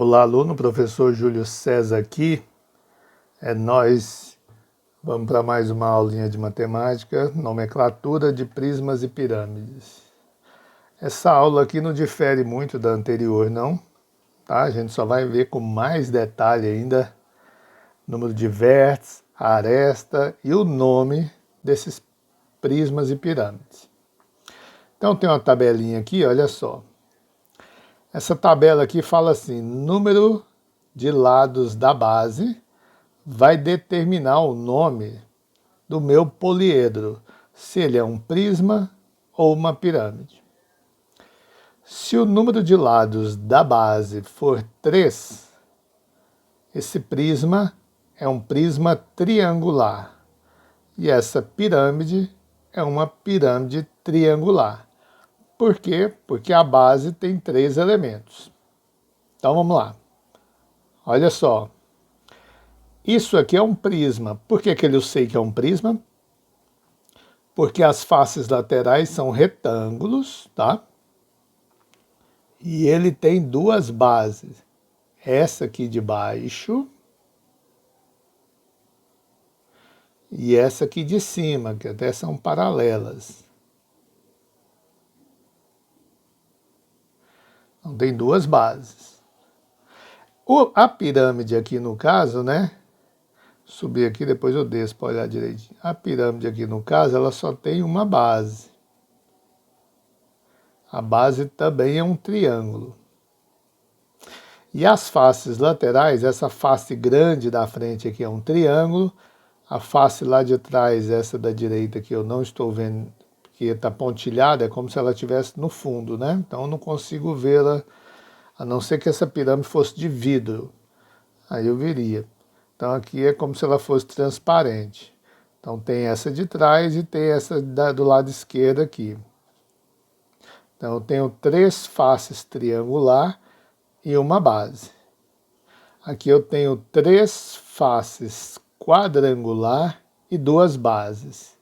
Olá, aluno, professor Júlio César aqui. Nós vamos para mais uma aulinha de matemática, nomenclatura de prismas e pirâmides. Essa aula aqui não difere muito da anterior, não, tá? A gente só vai ver com mais detalhe ainda número de vértices, aresta e o nome desses prismas e pirâmides. Então tem uma tabelinha aqui, olha só. Essa tabela aqui fala assim, número de lados da base vai determinar o nome do meu poliedro, se ele é um prisma ou uma pirâmide. Se o número de lados da base for 3, esse prisma é um prisma triangular. E essa pirâmide é uma pirâmide triangular. Por quê? Porque a base tem 3 elementos. Então vamos lá. Olha só. Isso aqui é um prisma. Por que eu sei que é um prisma? Porque as faces laterais são retângulos, tá? E ele tem 2 bases. Essa aqui de baixo e essa aqui de cima, que até são paralelas. Então tem 2 bases. A pirâmide aqui no caso, né? Subir aqui, depois eu desço para olhar direitinho. A pirâmide aqui no caso, ela só tem uma base. A base também é um triângulo. E as faces laterais, essa face grande da frente aqui é um triângulo. A face lá de trás, essa da direita que eu não estou vendo, que está pontilhada, é como se ela estivesse no fundo, né? Então eu não consigo vê-la, a não ser que essa pirâmide fosse de vidro. Aí eu veria. Então aqui é como se ela fosse transparente. Então tem essa de trás e tem essa do lado esquerdo aqui. Então eu tenho 3 faces triangular e uma base. Aqui eu tenho 3 faces quadrangular e 2 bases.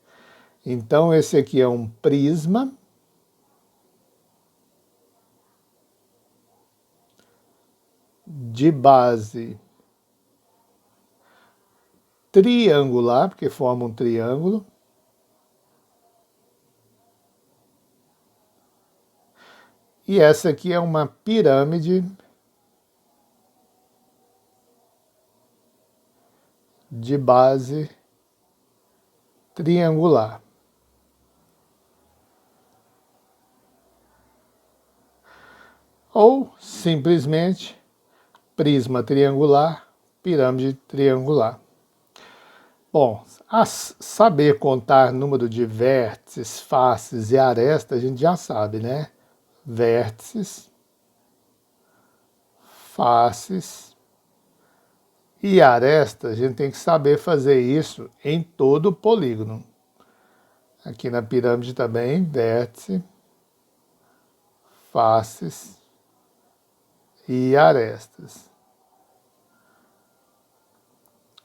Então esse aqui é um prisma de base triangular, porque forma um triângulo. E essa aqui é uma pirâmide de base triangular. Ou, simplesmente, prisma triangular, pirâmide triangular. Bom, a saber contar número de vértices, faces e arestas, a gente já sabe, né? Vértices, faces e arestas, a gente tem que saber fazer isso em todo o polígono. Aqui na pirâmide também, vértice, faces e arestas.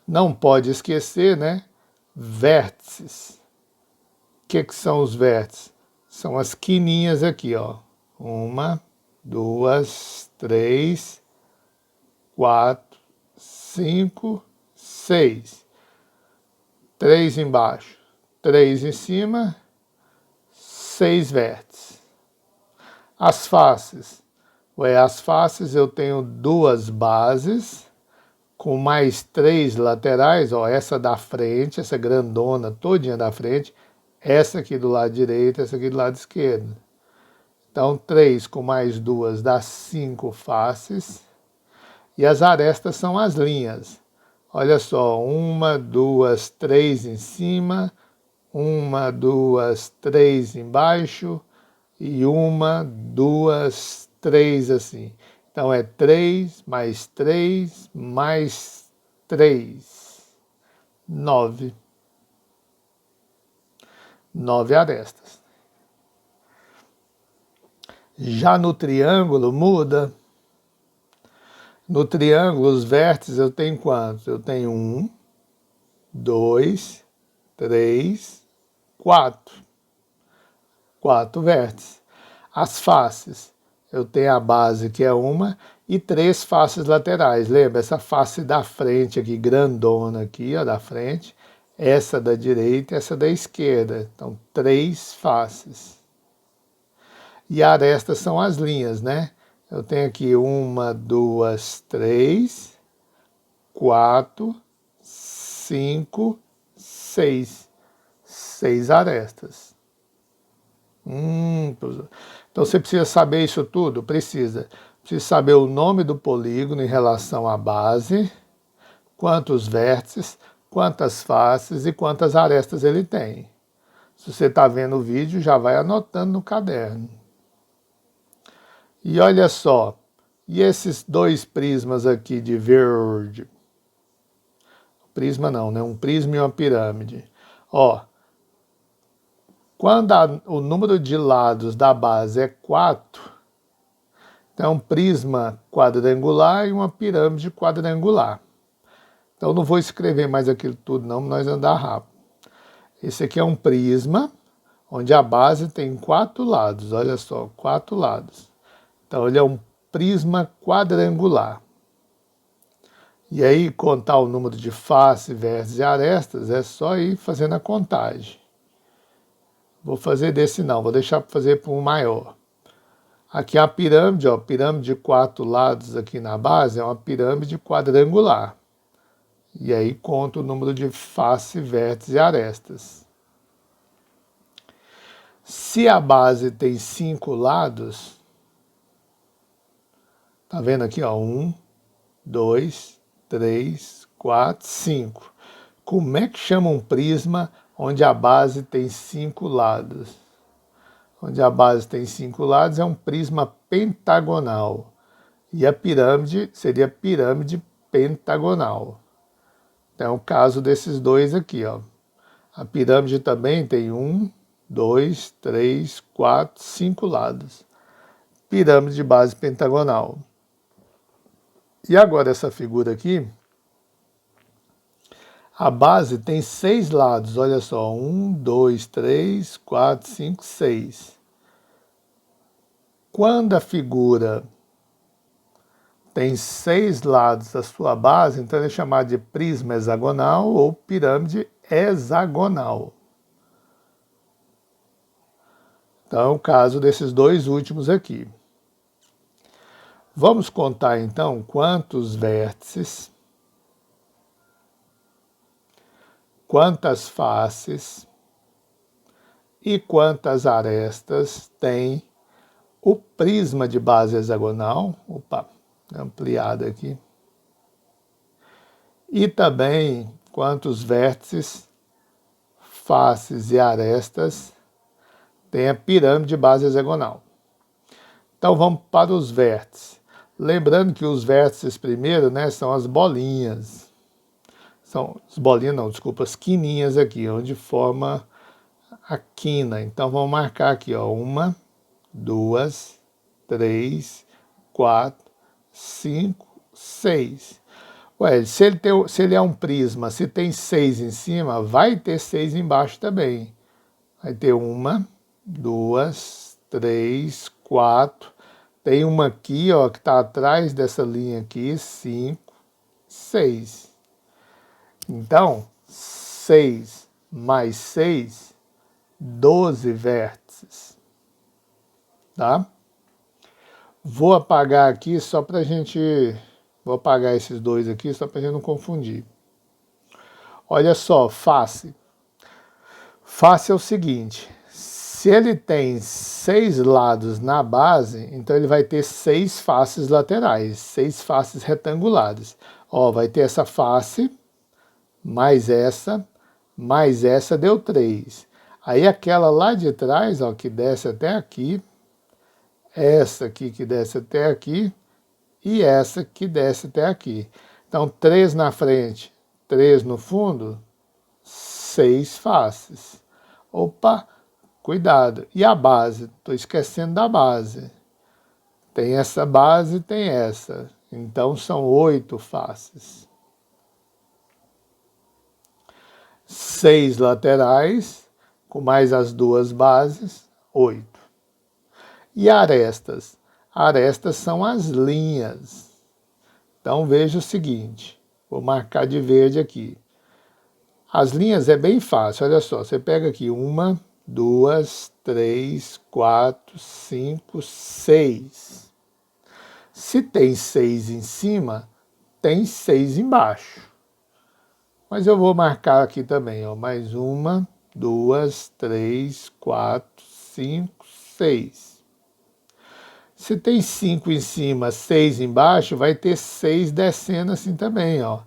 Não pode esquecer, né? Vértices. O que são os vértices? São as quininhas aqui, ó. 1, 2, 3, 4, 5, 6. 3 embaixo, 3 em cima, 6 vértices. As faces. As faces eu tenho 2 bases, com mais 3 laterais, ó, essa da frente, essa grandona todinha da frente, essa aqui do lado direito, essa aqui do lado esquerdo. Então 3 com mais 2 dá 5 faces. E as arestas são as linhas. Olha só, 1, 2, 3 em cima, 1, 2, 3 embaixo e 1, 2, 3 assim. Então é 3 mais 3 mais 3. 9. 9 arestas. Já no triângulo muda. No triângulo, os vértices eu tenho quantos? Eu tenho 1, 2, 3, 4. 4 vértices. As faces. eu tenho a base, que é uma, e 3 faces laterais. Lembra? Essa face da frente aqui, grandona aqui, ó, da frente, essa da direita e essa da esquerda. Então, 3 faces. E arestas são as linhas, né? Eu tenho aqui 1, 2, 3, 4, 5, 6. 6 arestas. Então você precisa saber isso tudo? Precisa. Precisa saber o nome do polígono em relação à base, quantos vértices, quantas faces e quantas arestas ele tem. Se você está vendo o vídeo, já vai anotando no caderno. E olha só, e esses 2 prismas aqui de verde? Prisma não, né? Um prisma e uma pirâmide. Ó, quando o número de lados da base é 4, então é um prisma quadrangular e uma pirâmide quadrangular. Então não vou escrever mais aquilo tudo não, para nós andar rápido. Esse aqui é um prisma, onde a base tem 4 lados, olha só, 4 lados. Então ele é um prisma quadrangular. E aí contar o número de faces, vértices e arestas é só ir fazendo a contagem. Vou fazer desse não, vou deixar para fazer para um maior. Aqui a pirâmide, ó, pirâmide de 4 lados aqui na base, é uma pirâmide quadrangular. E aí conta o número de face, vértices e arestas. Se a base tem 5 lados, tá vendo aqui, ó, 1, 2, 3, 4, 5. Como é que chama um prisma onde a base tem 5 lados? Onde a base tem 5 lados é um prisma pentagonal. E a pirâmide seria pirâmide pentagonal. Então é o caso desses 2 aqui, ó. A pirâmide também tem 1, 2, 3, 4, 5 lados. Pirâmide de base pentagonal. E agora essa figura aqui, a base tem 6 lados, olha só, 1, 2, 3, 4, 5, 6. Quando a figura tem 6 lados da sua base, então ele é chamado de prisma hexagonal ou pirâmide hexagonal. Então é o caso desses 2 últimos aqui. Vamos contar então quantos vértices, quantas faces e quantas arestas tem o prisma de base hexagonal. Opa, ampliado aqui. E também quantos vértices, faces e arestas tem a pirâmide de base hexagonal. Então vamos para os vértices. Lembrando que os vértices primeiro, né, são as bolinhas. São as bolinhas não, desculpa, as quininhas aqui, onde forma a quina. Então vamos marcar aqui, ó, 1, 2, 3, 4, 5, 6. Ué, se ele é um prisma, se tem 6 em cima, vai ter 6 embaixo também. Vai ter 1, 2, 3, 4. Tem uma aqui, ó, que está atrás dessa linha aqui, 5, 6. Então, 6 mais 6, 12 vértices. Tá? Vou apagar aqui só para a gente... Vou apagar esses 2 aqui só para a gente não confundir. Olha só, face. Face é o seguinte... Se ele tem 6 lados na base, então ele vai ter 6 faces laterais, 6 faces retangulares. Ó, vai ter essa face, mais essa deu 3. Aí aquela lá de trás, ó, que desce até aqui, essa aqui que desce até aqui, e essa que desce até aqui. Então, 3 na frente, 3 no fundo, 6 faces. Opa! Cuidado. E a base? Estou esquecendo da base. Tem essa base, tem essa. Então são 8 faces. 6 laterais, com mais as 2 bases, 8. E arestas? arestas são as linhas. Então veja o seguinte, vou marcar de verde aqui. As linhas é bem fácil, olha só, você pega aqui 1, 2, 3, 4, 5, 6. Se tem 6 em cima, tem 6 embaixo. Mas eu vou marcar aqui também, ó, mais 1, 2, 3, 4, 5, 6. Se tem 5 em cima, 6 embaixo, vai ter 6 descendo assim também, ó.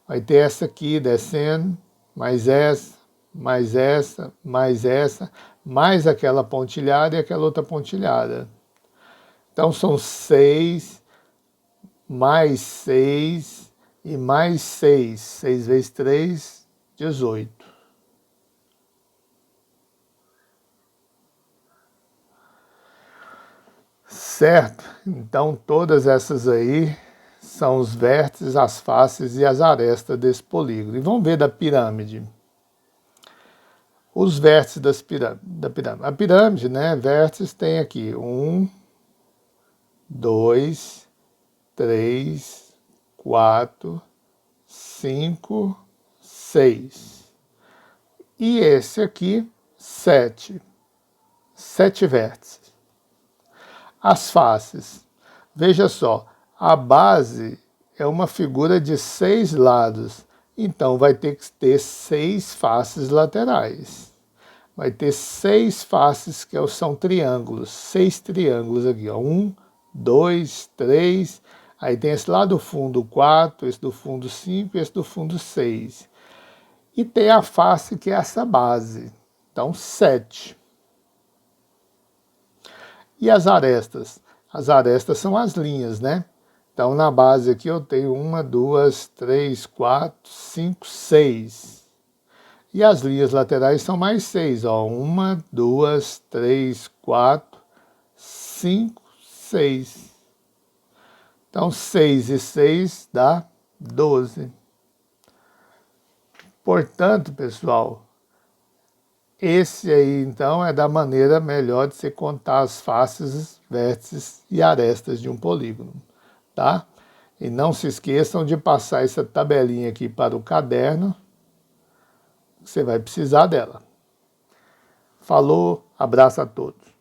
Vai ter essa aqui descendo, mais essa, mais essa, mais essa, mais aquela pontilhada e aquela outra pontilhada. Então são 6, mais 6 e mais 6. 6 vezes 3, 18. Certo? Então todas essas aí são os vértices, as faces e as arestas desse polígono. E vamos ver da pirâmide. Os vértices da pirâmide. A pirâmide, né, vértices tem aqui 1, 2, 3, 4, 5, 6. E esse aqui, 7. 7 vértices. As faces. Veja só, a base é uma figura de 6 lados, então vai ter que ter 6 faces laterais. Vai ter 6 faces que são triângulos, 6 triângulos aqui, ó. 1, 2, 3, aí tem esse lá do fundo 4, esse do fundo 5 e esse do fundo 6. E tem a face que é essa base, então 7. E as arestas? As arestas são as linhas, né? Então, na base aqui eu tenho 1, 2, 3, 4, 5, 6. E as linhas laterais são mais 6, ó. 1, 2, 3, 4, 5, 6. Então, 6 e 6 dá 12. Portanto, pessoal, esse aí, então, é da maneira melhor de se contar as faces, vértices e arestas de um polígono, tá? E não se esqueçam de passar essa tabelinha aqui para o caderno, você vai precisar dela. Falou, abraço a todos.